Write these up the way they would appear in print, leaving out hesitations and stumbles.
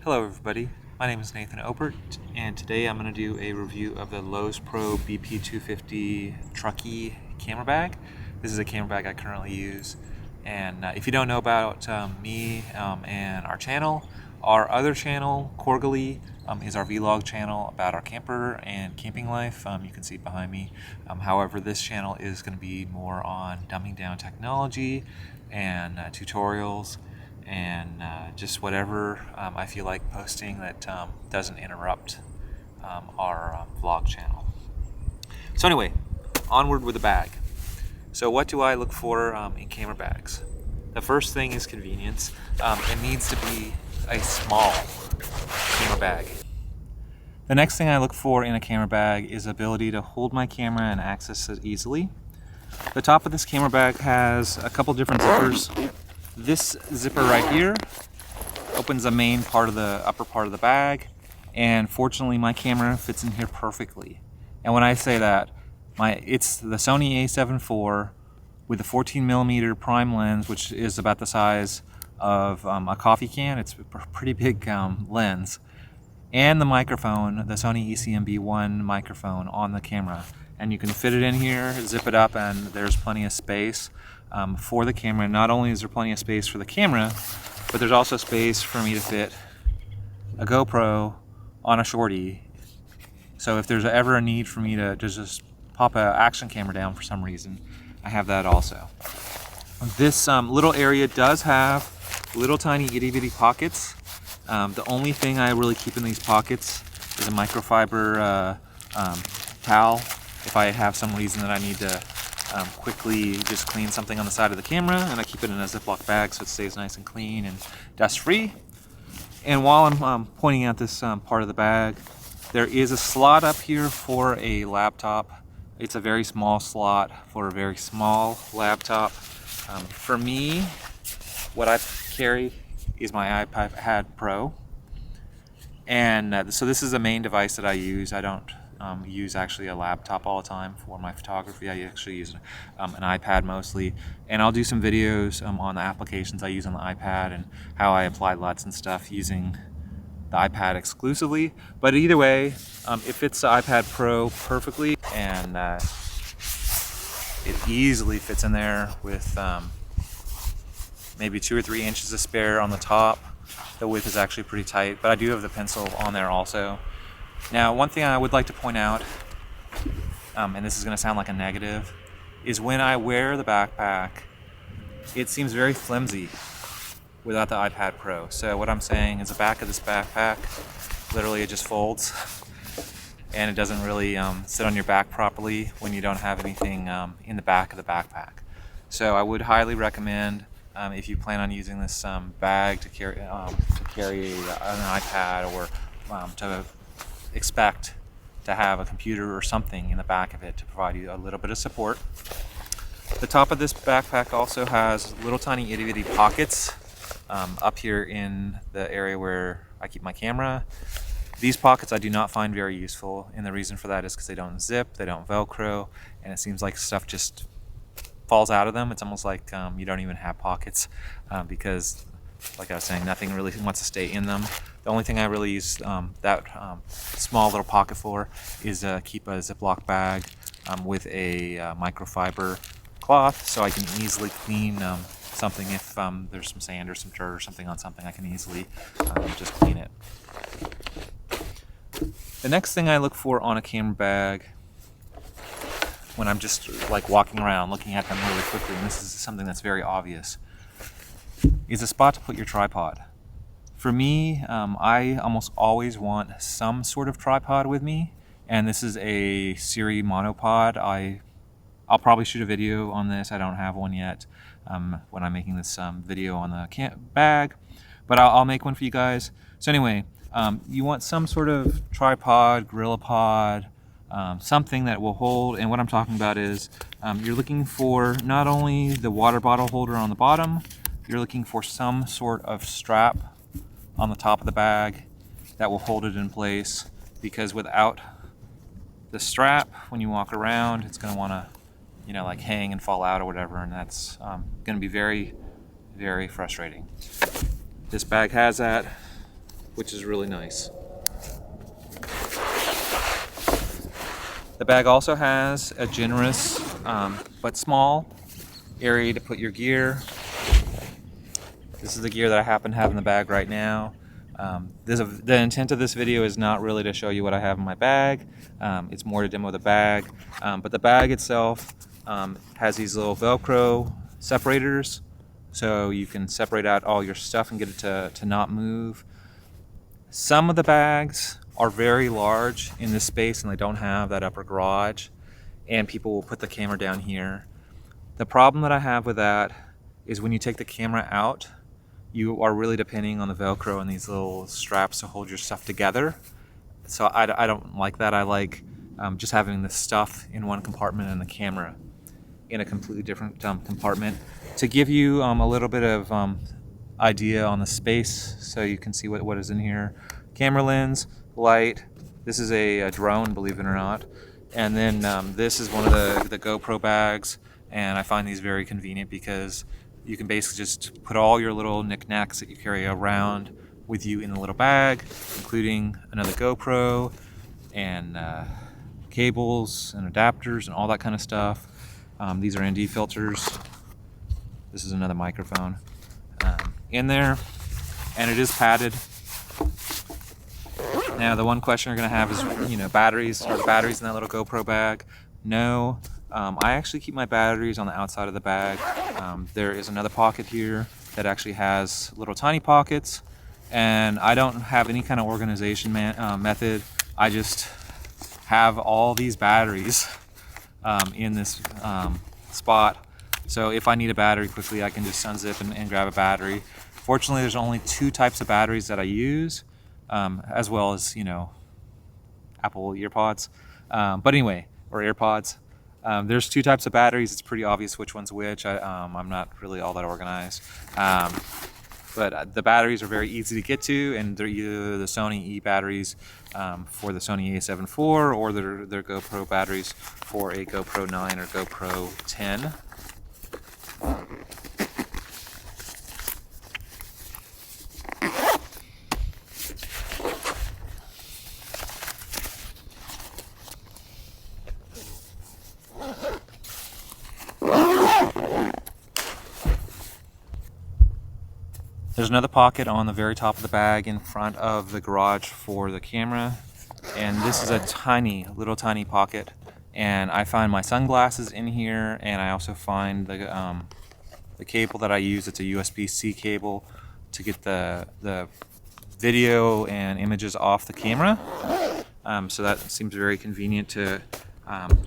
Hello everybody, my name is Nathan Obert, and today I'm going to do a review of the Lowepro BP250 Truckee camera bag. This is a camera bag I currently use, and if you don't know about me and our other channel, Corgily, is our vlog channel about our camper and camping life. You can see it behind me. However, this channel is going to be more on dumbing down technology and tutorials and just whatever I feel like posting that doesn't interrupt our vlog channel. So anyway, onward with the bag. So what do I look for in camera bags? The first thing is convenience. It needs to be a small camera bag. The next thing I look for in a camera bag is ability to hold my camera and access it easily. The top of this camera bag has a couple different zippers. This zipper right here opens the main part of the upper part of the bag, and fortunately my camera fits in here perfectly. And when I say that, it's the Sony a7 IV with a 14mm prime lens, which is about the size of a coffee can. It's a pretty big lens. And the microphone, the Sony ECM-B1 microphone on the camera. And you can fit it in here, zip it up, and there's plenty of space for the camera. Not only is there plenty of space for the camera, but there's also space for me to fit a GoPro on a shorty. So if there's ever a need for me to just pop an action camera down for some reason, I have that also. This little area does have little tiny itty bitty pockets. The only thing I really keep in these pockets is a microfiber towel if I have some reason that I need to quickly just clean something on the side of the camera, and I keep it in a Ziploc bag so it stays nice and clean and dust free. And while I'm pointing out this part of the bag, there is a slot up here for a laptop. It's a very small slot for a very small laptop. For me, what I carry is my iPad Pro, and so this is the main device that I use. I don't use actually a laptop all the time for my photography. I actually use an iPad mostly, and I'll do some videos on the applications I use on the iPad and how I apply LUTs and stuff using the iPad exclusively. But either way, it fits the iPad Pro perfectly, and it easily fits in there with maybe 2 or 3 inches of spare on the top. The width is actually pretty tight, but I do have the pencil on there also. Now, one thing I would like to point out, and this is going to sound like a negative, is when I wear the backpack, it seems very flimsy without the iPad Pro. So what I'm saying is the back of this backpack, literally it just folds, and it doesn't really sit on your back properly when you don't have anything in the back of the backpack. So I would highly recommend, if you plan on using this bag to carry an iPad, or to expect to have a computer or something in the back of it to provide you a little bit of support. The top of this backpack also has little tiny itty bitty pockets up here in the area where I keep my camera. These pockets I do not find very useful, and the reason for that is because they don't zip, they don't Velcro, and it seems like stuff just falls out of them. It's almost like you don't even have pockets because, like I was saying, nothing really wants to stay in them. The only thing I really use that small little pocket for is keep a Ziploc bag with a microfiber cloth, so I can easily clean something if there's some sand or some dirt or something on something. I can easily just clean it. The next thing I look for on a camera bag when I'm just like walking around looking at them really quickly, and this is something that's very obvious, is a spot to put your tripod. For me, I almost always want some sort of tripod with me, and this is a Siri monopod. I'll probably shoot a video on this. I don't have one yet when I'm making this video on the bag, but I'll make one for you guys. So anyway, you want some sort of tripod, GorillaPod, something that will hold, and what I'm talking about is you're looking for not only the water bottle holder on the bottom, you're looking for some sort of strap on the top of the bag that will hold it in place, because without the strap, when you walk around, it's going to want to, like hang and fall out or whatever, and that's going to be very, very frustrating. This bag has that which is really nice. The bag also has a generous but small area to put your gear. This is the gear that I happen to have in the bag right now. The intent of this video is not really to show you what I have in my bag. It's more to demo the bag. But the bag itself has these little Velcro separators, so you can separate out all your stuff and get it to not move. Some of the bags are very large in this space and they don't have that upper garage, and people will put the camera down here. The problem that I have with that is when you take the camera out, you are really depending on the Velcro and these little straps to hold your stuff together. So I don't like that. I like just having the stuff in one compartment and the camera in a completely different compartment to give you a little bit of idea on the space so you can see what is in here. Camera lens, light. This is a drone, believe it or not. And then this is one of the GoPro bags, and I find these very convenient because you can basically just put all your little knickknacks that you carry around with you in the little bag, including another GoPro and cables and adapters and all that kind of stuff. These are ND filters. This is another microphone in there, and it is padded. Now the one question you're going to have is, batteries. Are the batteries in that little GoPro bag? No. I actually keep my batteries on the outside of the bag. There is another pocket here that actually has little tiny pockets, and I don't have any kind of organization method. I just have all these batteries in this spot, so if I need a battery quickly I can just unzip and grab a battery. Fortunately, there's only 2 types of batteries that I use, as well as Apple EarPods, but anyway, or AirPods. There's 2 types of batteries. It's pretty obvious which one's which. I'm not really all that organized. But the batteries are very easy to get to, and they're either the Sony E batteries for the Sony a7 IV, or they're GoPro batteries for a GoPro 9 or GoPro 10. There's another pocket on the very top of the bag in front of the garage for the camera, and this is a little tiny pocket, and I find my sunglasses in here, and I also find the cable that I use. It's a USB-C cable to get the video and images off the camera, so that seems very convenient to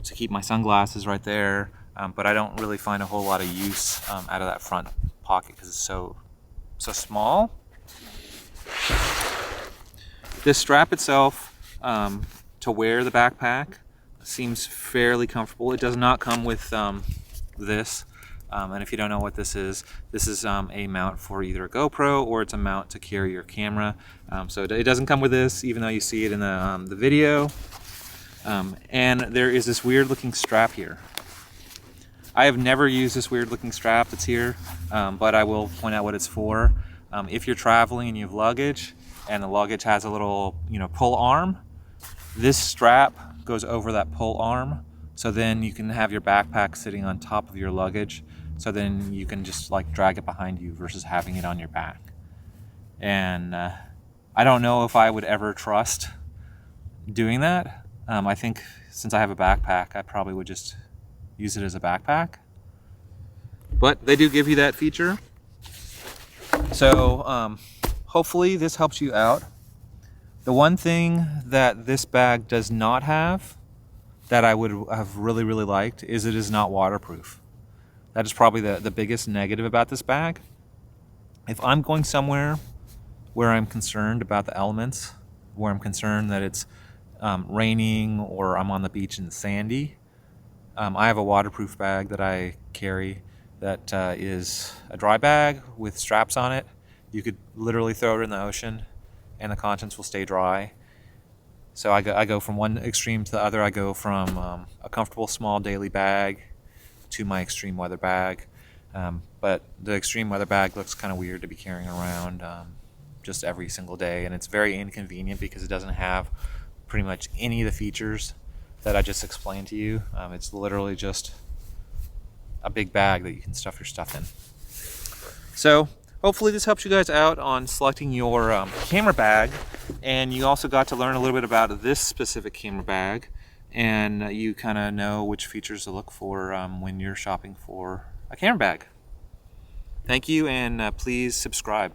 keep my sunglasses right there, but I don't really find a whole lot of use out of that front pocket because it's so small. This strap itself to wear the backpack seems fairly comfortable. It does not come with this, and if you don't know what this is a mount for either a GoPro or it's a mount to carry your camera. So it doesn't come with this, even though you see it in the video. And there is this weird looking strap here. I have never used this weird looking strap that's here, but I will point out what it's for. If you're traveling and you have luggage, and the luggage has a little pull arm, this strap goes over that pull arm, so then you can have your backpack sitting on top of your luggage, so then you can just drag it behind you versus having it on your back. And I don't know if I would ever trust doing that. I think since I have a backpack, I probably would just use it as a backpack, but they do give you that feature. So hopefully this helps you out. The one thing that this bag does not have that I would have really liked is it is not waterproof. That is probably the biggest negative about this bag. If I'm going somewhere where I'm concerned about the elements, where I'm concerned that it's raining or I'm on the beach and it's sandy, I have a waterproof bag that I carry that is a dry bag with straps on it. You could literally throw it in the ocean and the contents will stay dry. So I go from one extreme to the other. I go from a comfortable small daily bag to my extreme weather bag. But the extreme weather bag looks kind of weird to be carrying around just every single day, and it's very inconvenient because it doesn't have pretty much any of the features that I just explained to you. It's literally just a big bag that you can stuff your stuff in. So hopefully this helps you guys out on selecting your camera bag, and you also got to learn a little bit about this specific camera bag, and you kind of know which features to look for when you're shopping for a camera bag. Thank you, and please subscribe.